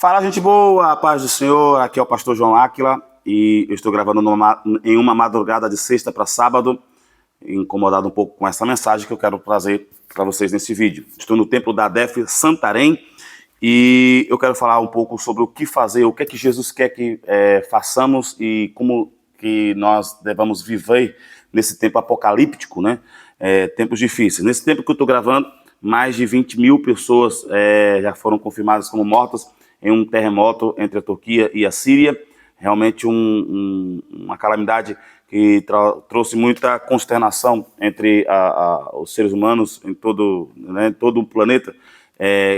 Fala, gente boa, a paz do Senhor. Aqui é o pastor João Áquila e eu estou gravando em uma madrugada de sexta para sábado, incomodado um pouco com essa mensagem que eu quero trazer para vocês nesse vídeo. Estou no templo da ADEF Santarém e eu quero falar um pouco sobre o que fazer, o que é que Jesus quer que façamos e como que nós devamos viver nesse tempo apocalíptico, né? Tempos difíceis. Nesse tempo que eu estou gravando, mais de 20 mil pessoas já foram confirmadas como mortas em um terremoto entre a Turquia e a Síria. Realmente uma calamidade que trouxe muita consternação entre os seres humanos em todo o planeta.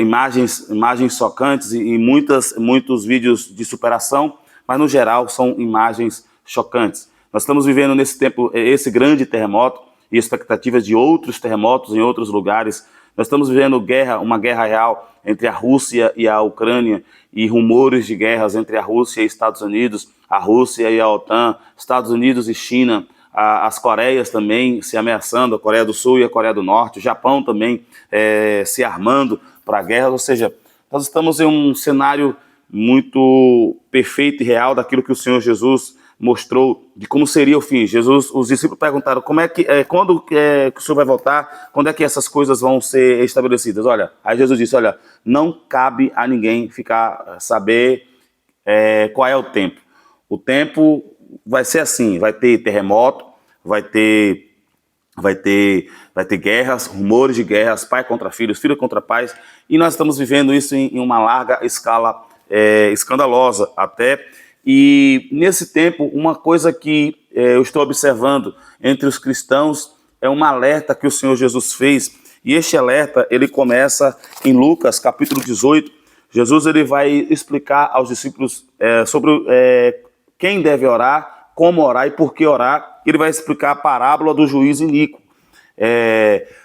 Imagens chocantes e muitos vídeos de superação, mas no geral são imagens chocantes. Nós estamos vivendo nesse tempo esse grande terremoto e expectativas de outros terremotos em outros lugares. Nós estamos vivendo uma guerra real entre a Rússia e a Ucrânia e rumores de guerras entre a Rússia e Estados Unidos, a Rússia e a OTAN, Estados Unidos e China, as Coreias também se ameaçando, a Coreia do Sul e a Coreia do Norte, o Japão também se armando para a guerra. Ou seja, nós estamos em um cenário muito perfeito e real daquilo que o Senhor Jesus mostrou de como seria o fim. Os discípulos perguntaram quando que o Senhor vai voltar, quando é que essas coisas vão ser estabelecidas. Aí Jesus disse, não cabe a ninguém saber qual é o tempo. O tempo vai ser assim, vai ter terremoto, vai ter guerras, rumores de guerras, pai contra filhos, filho contra pais, e nós estamos vivendo isso em uma larga escala escandalosa até. E nesse tempo, uma coisa que eu estou observando entre os cristãos é um alerta que o Senhor Jesus fez. E este alerta, ele começa em Lucas, capítulo 18. Jesus ele vai explicar aos discípulos sobre quem deve orar, como orar e por que orar. Ele vai explicar a parábola do juiz iníquo.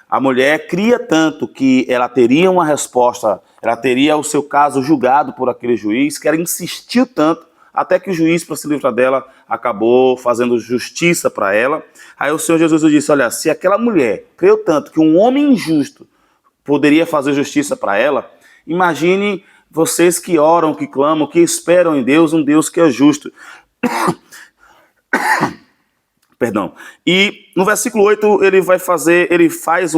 A mulher cria tanto que ela teria uma resposta, ela teria o seu caso julgado por aquele juiz, que ela insistiu tanto, até que o juiz, para se livrar dela, acabou fazendo justiça para ela. Aí o Senhor Jesus disse, se aquela mulher creu tanto que um homem injusto poderia fazer justiça para ela, imagine vocês que oram, que clamam, que esperam em Deus, um Deus que é justo. Perdão. E no versículo 8 ele faz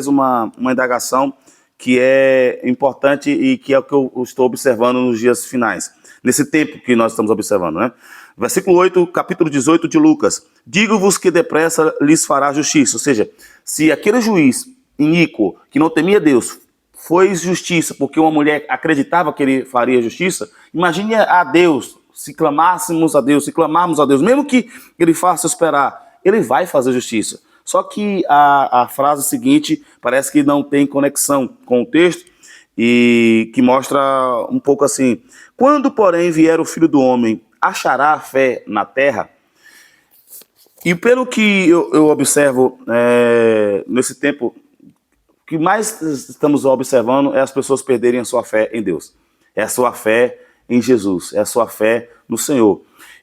uma indagação que é importante e que é o que eu estou observando nos dias finais. Nesse tempo que nós estamos observando, né? Versículo 8, capítulo 18 de Lucas. Digo-vos que depressa lhes fará justiça. Ou seja, se aquele juiz iníquo, que não temia Deus, fez justiça porque uma mulher acreditava que ele faria justiça, imagine a Deus, se clamarmos a Deus, mesmo que ele faça esperar, ele vai fazer justiça. Só que a frase seguinte parece que não tem conexão com o texto e que mostra um pouco assim: quando, porém, vier o Filho do Homem, achará fé na terra? E pelo que eu observo nesse tempo, o que mais estamos observando é as pessoas perderem a sua fé em Deus. É a sua fé em Jesus, é a sua fé no Senhor.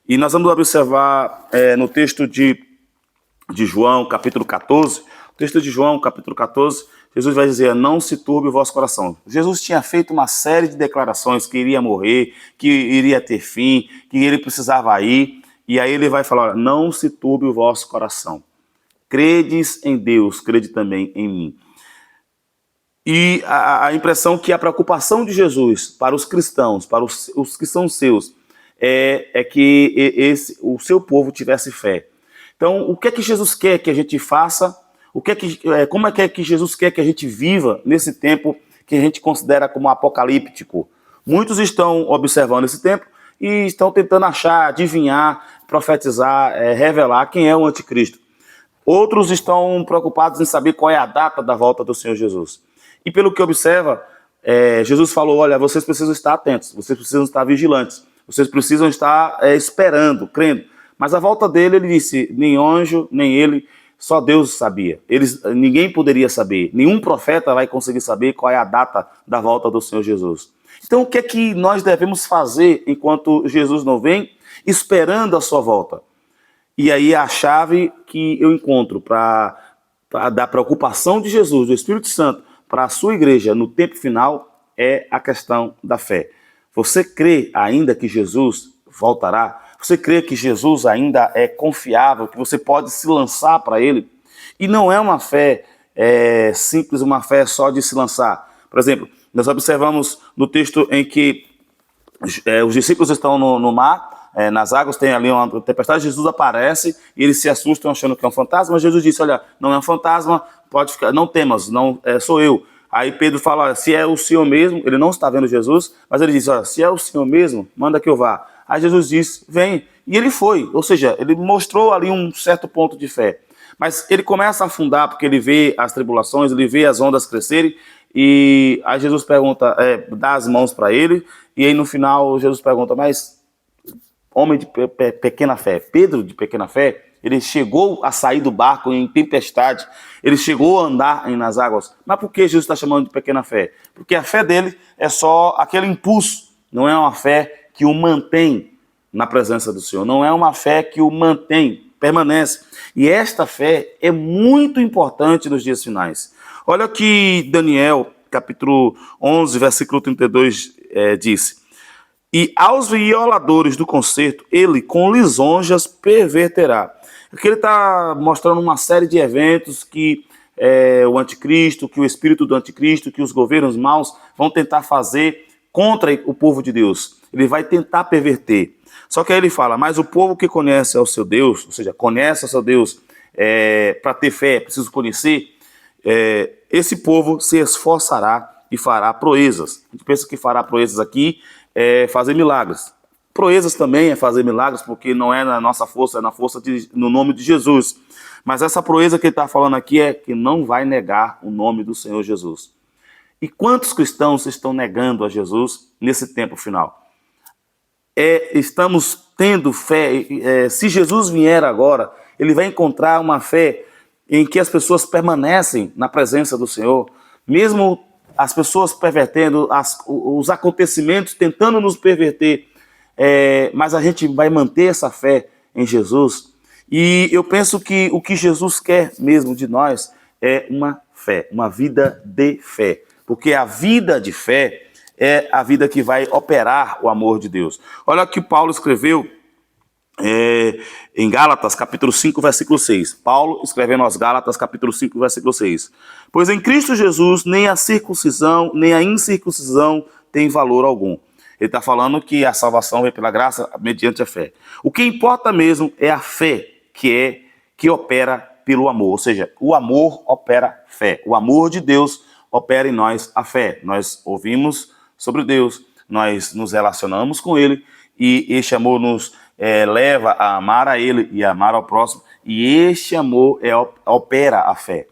E nós vamos observar no texto de João, capítulo 14, o texto de João, capítulo 14, Jesus vai dizer, não se turbe o vosso coração. Jesus tinha feito uma série de declarações que iria morrer, que iria ter fim, que ele precisava ir, e aí ele vai falar, não se turbe o vosso coração. Credes em Deus, crede também em mim. E a impressão que a preocupação de Jesus para os cristãos, para os que são seus, é que o seu povo tivesse fé. Então, o que é que Jesus quer que a gente faça? Como é que Jesus quer que a gente viva nesse tempo que a gente considera como apocalíptico? Muitos estão observando esse tempo e estão tentando achar, adivinhar, profetizar, revelar quem é o anticristo. Outros estão preocupados em saber qual é a data da volta do Senhor Jesus. E pelo que observa, Jesus falou, vocês precisam estar atentos, vocês precisam estar vigilantes, vocês precisam estar esperando, crendo. Mas a volta dele, ele disse, nem anjo, nem ele, só Deus sabia. Ninguém poderia saber, nenhum profeta vai conseguir saber qual é a data da volta do Senhor Jesus. Então o que é que nós devemos fazer enquanto Jesus não vem, esperando a sua volta? E aí a chave que eu encontro da preocupação de Jesus, do Espírito Santo, para a sua igreja no tempo final, é a questão da fé. Você crê ainda que Jesus voltará? Você crê que Jesus ainda é confiável, que você pode se lançar para ele? E não é uma fé simples, uma fé só de se lançar. Por exemplo, nós observamos no texto em que os discípulos estão no mar, nas águas, tem ali uma tempestade, Jesus aparece e eles se assustam achando que é um fantasma. Jesus disse, olha, não é um fantasma, pode ficar, não temas, não, sou eu. Aí Pedro fala, olha, se é o Senhor mesmo, ele não está vendo Jesus, mas ele diz, olha, se é o Senhor mesmo, manda que eu vá. Aí Jesus diz, vem, e ele foi, ou seja, ele mostrou ali um certo ponto de fé. Mas ele começa a afundar porque ele vê as tribulações, ele vê as ondas crescerem, e aí Jesus pergunta, dá as mãos para ele, e aí no final Jesus pergunta, mas homem de pequena fé, Pedro de pequena fé, ele chegou a sair do barco em tempestade, ele chegou a andar nas águas. Mas por que Jesus está chamando de pequena fé? Porque a fé dele é só aquele impulso, não é uma fé que o mantém na presença do Senhor, não é uma fé que o mantém, permanece. E esta fé é muito importante nos dias finais. Olha que Daniel, capítulo 11, versículo 32, disse: e aos violadores do concerto, ele com lisonjas perverterá. Aqui ele está mostrando uma série de eventos que o anticristo, que o espírito do anticristo, que os governos maus vão tentar fazer contra o povo de Deus. Ele vai tentar perverter. Só que aí ele fala, mas o povo que conhece ao seu Deus, ou seja, conhece ao seu Deus para ter fé, é preciso conhecer, esse povo se esforçará e fará proezas. A gente pensa que fará proezas aqui é fazer milagres. Proezas também é fazer milagres, porque não é na nossa força, é na força no nome de Jesus. Mas essa proeza que ele está falando aqui é que não vai negar o nome do Senhor Jesus. E quantos cristãos estão negando a Jesus nesse tempo final? Estamos tendo fé, se Jesus vier agora, ele vai encontrar uma fé em que as pessoas permanecem na presença do Senhor, mesmo as pessoas pervertendo, os acontecimentos tentando nos perverter, mas a gente vai manter essa fé em Jesus. E eu penso que o que Jesus quer mesmo de nós é uma fé, uma vida de fé. Porque a vida de fé é a vida que vai operar o amor de Deus. Olha o que Paulo escreveu em Gálatas, capítulo 5, versículo 6. Paulo escrevendo aos Gálatas, capítulo 5, versículo 6. Pois em Cristo Jesus nem a circuncisão, nem a incircuncisão tem valor algum. Ele está falando que a salvação vem pela graça mediante a fé. O que importa mesmo é a fé que opera pelo amor. Ou seja, o amor opera fé. O amor de Deus opera em nós a fé. Nós ouvimos sobre Deus, nós nos relacionamos com Ele e este amor nos leva a amar a Ele e a amar ao próximo, e este amor opera a fé.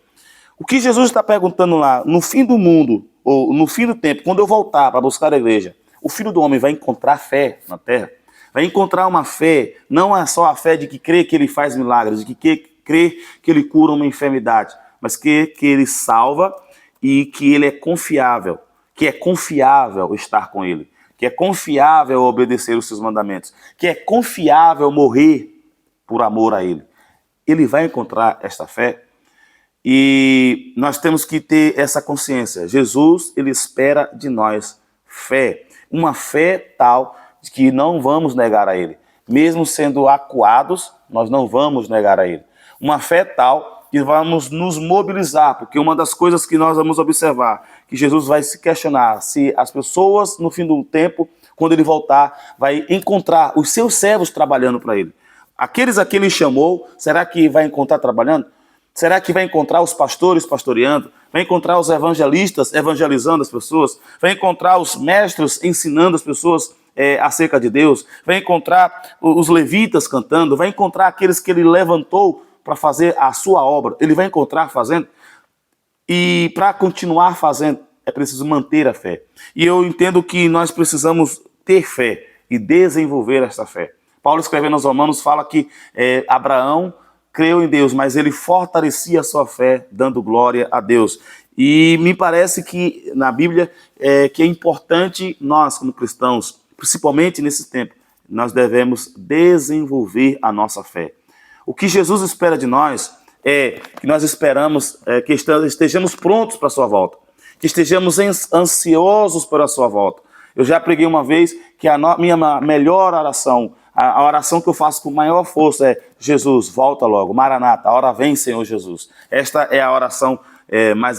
O que Jesus está perguntando lá, no fim do mundo, ou no fim do tempo, quando eu voltar para buscar a igreja, o Filho do Homem vai encontrar fé na terra? Vai encontrar uma fé, não é só a fé de que crê que Ele faz milagres, de que crê que Ele cura uma enfermidade, mas que Ele salva e que Ele é confiável, que é confiável estar com Ele, que é confiável obedecer os seus mandamentos, que é confiável morrer por amor a Ele. Ele vai encontrar esta fé e nós temos que ter essa consciência. Jesus, Ele espera de nós fé, uma fé tal de que não vamos negar a Ele. Mesmo sendo acuados, nós não vamos negar a Ele. Uma fé tal que vamos nos mobilizar, porque uma das coisas que nós vamos observar, que Jesus vai se questionar se as pessoas, no fim do tempo, quando Ele voltar, vai encontrar os seus servos trabalhando para Ele. Aqueles a quem Ele chamou, será que vai encontrar trabalhando? Será que vai encontrar os pastores pastoreando? Vai encontrar os evangelistas evangelizando as pessoas? Vai encontrar os mestres ensinando as pessoas acerca de Deus? Vai encontrar os levitas cantando? Vai encontrar aqueles que Ele levantou para fazer a sua obra? Ele vai encontrar fazendo? E para continuar fazendo, é preciso manter a fé. E eu entendo que nós precisamos ter fé e desenvolver essa fé. Paulo, escrevendo aos Romanos, fala que Abraão creu em Deus, mas ele fortalecia a sua fé, dando glória a Deus. E me parece que na Bíblia que é importante nós, como cristãos, principalmente nesse tempo, nós devemos desenvolver a nossa fé. O que Jesus espera de nós é que nós esperamos que estejamos prontos para a sua volta, que estejamos ansiosos para a sua volta. Eu já preguei uma vez que a minha melhor oração, a oração que eu faço com maior força é: Jesus, volta logo, Maranata, a hora vem, Senhor Jesus. Esta é a oração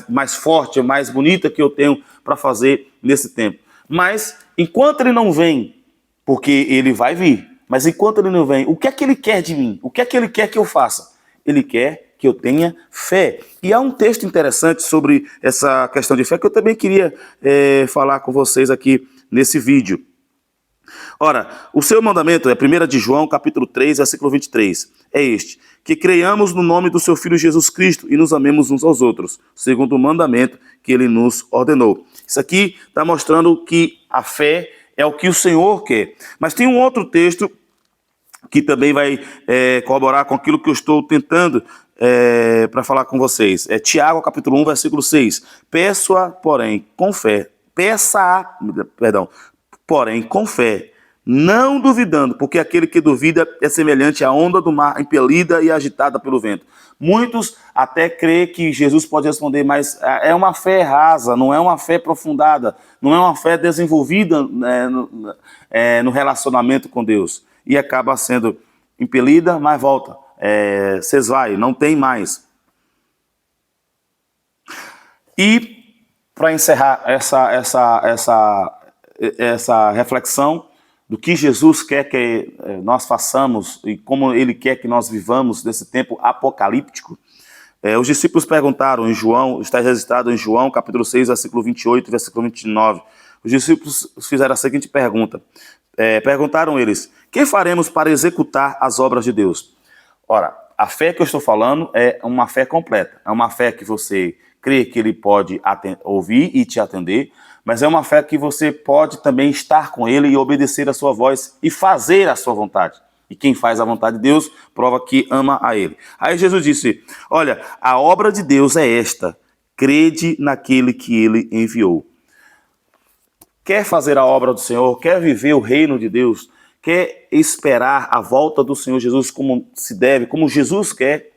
mais forte, mais bonita que eu tenho para fazer nesse tempo. Mas, enquanto ele não vem, porque ele vai vir, mas enquanto ele não vem, o que é que ele quer de mim? O que é que ele quer que eu faça? Ele quer que eu tenha fé. E há um texto interessante sobre essa questão de fé que eu também queria falar com vocês aqui nesse vídeo. Ora, o seu mandamento é 1 de João, capítulo 3, versículo 23. É este: que creiamos no nome do seu Filho Jesus Cristo e nos amemos uns aos outros, segundo o mandamento que ele nos ordenou. Isso aqui está mostrando que a fé é o que o Senhor quer. Mas tem um outro texto que também vai corroborar com aquilo que eu estou tentando para falar com vocês. É Tiago, capítulo 1, versículo 6. Porém, com fé, não duvidando, porque aquele que duvida é semelhante à onda do mar, impelida e agitada pelo vento. Muitos até creem que Jesus pode responder, mas é uma fé rasa, não é uma fé aprofundada, não é uma fé desenvolvida no relacionamento com Deus. E acaba sendo impelida, mas volta. Se esvai, não tem mais. E para encerrar essa reflexão do que Jesus quer que nós façamos e como Ele quer que nós vivamos nesse tempo apocalíptico, os discípulos perguntaram em João, está registrado em João, capítulo 6, versículo 28, versículo 29. Os discípulos fizeram a seguinte pergunta. Perguntaram eles: que faremos para executar as obras de Deus? Ora, a fé que eu estou falando é uma fé completa. É uma fé que você crê que Ele pode ouvir e te atender, mas é uma fé que você pode também estar com Ele e obedecer a sua voz e fazer a sua vontade. E quem faz a vontade de Deus prova que ama a Ele. Aí Jesus disse: olha, a obra de Deus é esta: crede naquele que Ele enviou. Quer fazer a obra do Senhor? Quer viver o reino de Deus? Quer esperar a volta do Senhor Jesus como se deve, como Jesus quer?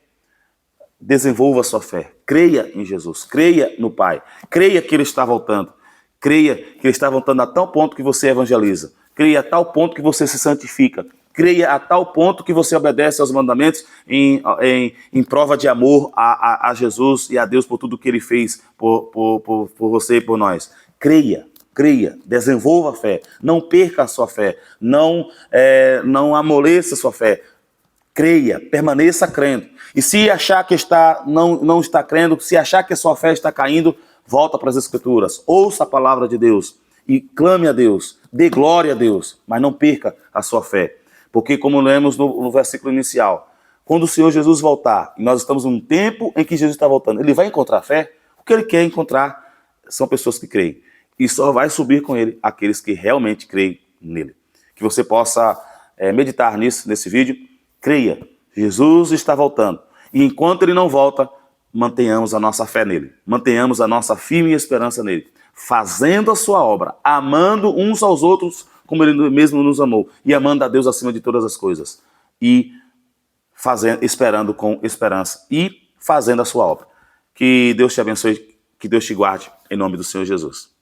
Desenvolva a sua fé. Creia em Jesus. Creia no Pai. Creia que Ele está voltando. Creia que Ele está voltando a tal ponto que você evangeliza. Creia a tal ponto que você se santifica. Creia a tal ponto que você obedece aos mandamentos em prova de amor a Jesus e a Deus por tudo que Ele fez por você e por nós. Creia. Creia, desenvolva a fé, não perca a sua fé, não amoleça a sua fé. Creia, permaneça crendo. E se achar que não está crendo, se achar que a sua fé está caindo, volta para as Escrituras, ouça a palavra de Deus e clame a Deus, dê glória a Deus, mas não perca a sua fé. Porque, como lemos no versículo inicial, quando o Senhor Jesus voltar, e nós estamos num tempo em que Jesus está voltando, Ele vai encontrar fé? O que Ele quer encontrar são pessoas que creem. E só vai subir com Ele aqueles que realmente creem nele. Que você possa meditar nisso, nesse vídeo. Creia, Jesus está voltando. E enquanto Ele não volta, mantenhamos a nossa fé nele. Mantenhamos a nossa firme esperança nele. Fazendo a sua obra, amando uns aos outros como Ele mesmo nos amou. E amando a Deus acima de todas as coisas. E esperando com esperança. E fazendo a sua obra. Que Deus te abençoe, que Deus te guarde, em nome do Senhor Jesus.